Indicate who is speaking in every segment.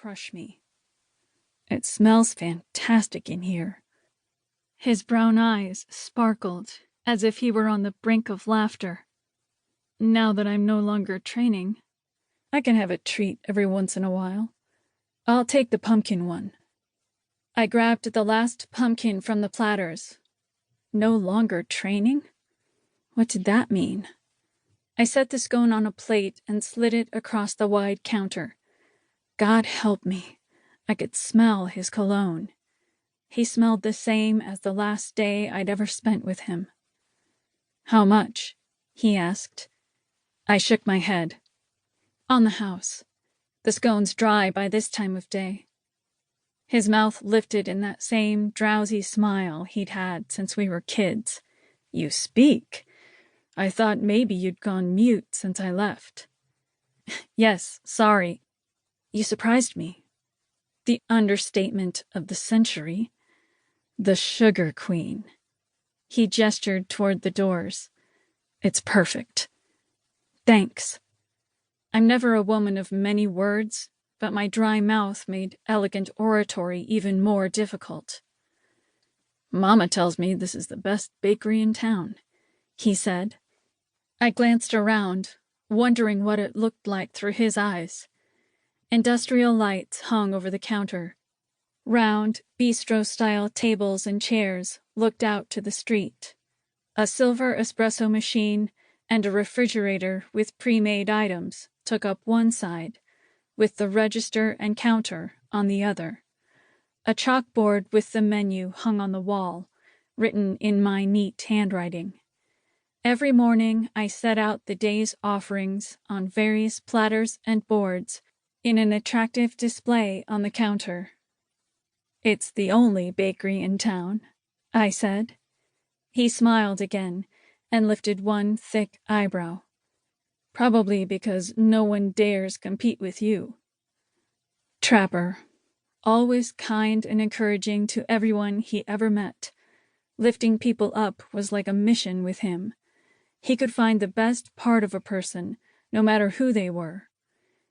Speaker 1: crush me. It smells fantastic in here. His brown eyes sparkled as if he were on the brink of laughter. Now that I'm no longer training, I can have a treat every once in a while. I'll take the pumpkin one. I grabbed the last pumpkin from the platters. No longer training? What did that mean? I set the scone on a plate and slid it across the wide counter. God help me. I could smell his cologne. He smelled the same as the last day I'd ever spent with him. How much? He asked. I shook my head. On the house. The scone's dry by this time of day. His mouth lifted in that same drowsy smile he'd had since we were kids. You speak. I thought maybe you'd gone mute since I left. Yes, sorry. You surprised me. The understatement of the century. The sugar queen. He gestured toward the doors. It's perfect. Thanks. I'm never a woman of many words, but my dry mouth made elegant oratory even more difficult. Mama tells me this is the best bakery in town, he said. I glanced around, wondering what it looked like through his eyes. Industrial lights hung over the counter. Round, bistro-style tables and chairs looked out to the street. A silver espresso machine and a refrigerator with pre-made items took up one side, with the register and counter on the other. A chalkboard with the menu hung on the wall, written in my neat handwriting. Every morning I set out the day's offerings on various platters and boards in an attractive display on the counter. It's the only bakery in town, I said. He smiled again and lifted one thick eyebrow. Probably because no one dares compete with you. Trapper, always kind and encouraging to everyone he ever met. Lifting people up was like a mission with him. He could find the best part of a person, no matter who they were.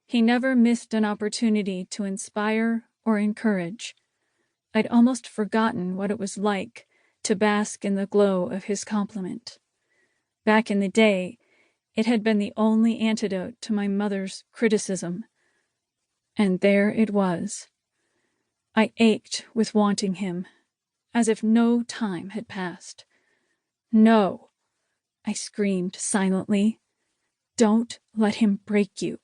Speaker 1: He never missed an opportunity to inspire or encourage. I'd almost forgotten what it was like to bask in the glow of his compliment. Back in the day, it had been the only antidote to my mother's criticism. And there it was. I ached with wanting him, as if no time had passed. No, I screamed silently. Don't let him break you.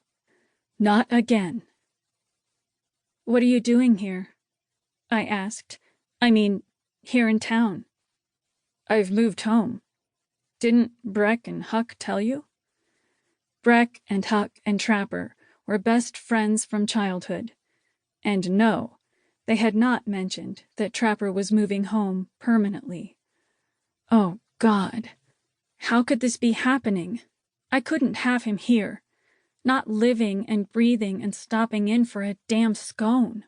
Speaker 1: Not again. What are you doing here? I asked. I mean, here in town. I've moved home. Didn't Breck and Huck tell you? Breck and Huck and Trapper were best friends from childhood. And no, they had not mentioned that Trapper was moving home permanently. Oh, God. How could this be happening? I couldn't have him here. Not living and breathing and stopping in for a damn scone.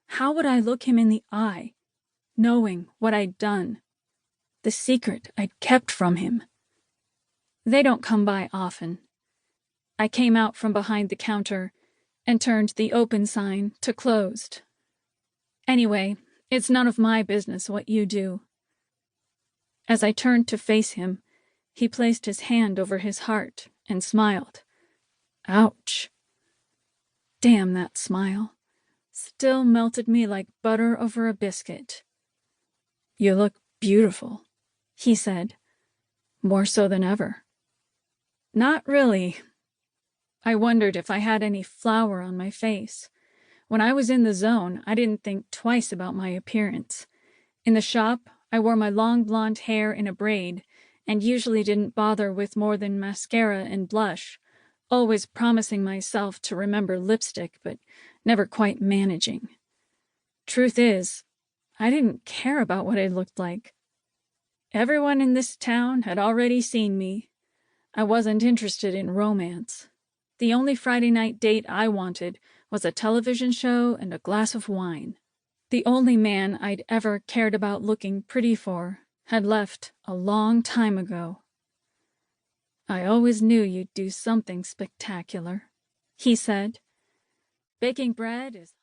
Speaker 1: How would I look him in the eye, knowing what I'd done? The secret I'd kept from him. They don't come by often. I came out from behind the counter and turned the open sign to closed. Anyway, it's none of my business what you do. As I turned to face him, he placed his hand over his heart and smiled. Ouch. Damn that smile. Still melted me like butter over a biscuit. You look beautiful, he said, more so than ever. Not really. I wondered if I had any flour on my face. When I was in the zone, I didn't think twice about my appearance. In the shop, I wore my long blonde hair in a braid and usually didn't bother with more than mascara and blush, always promising myself to remember lipstick, but never quite managing. Truth is, I didn't care about what I looked like. Everyone in this town had already seen me. I wasn't interested in romance. The only Friday night date I wanted was a television show and a glass of wine. The only man I'd ever cared about looking pretty for had left a long time ago. I always knew you'd do something spectacular, he said. Baking bread is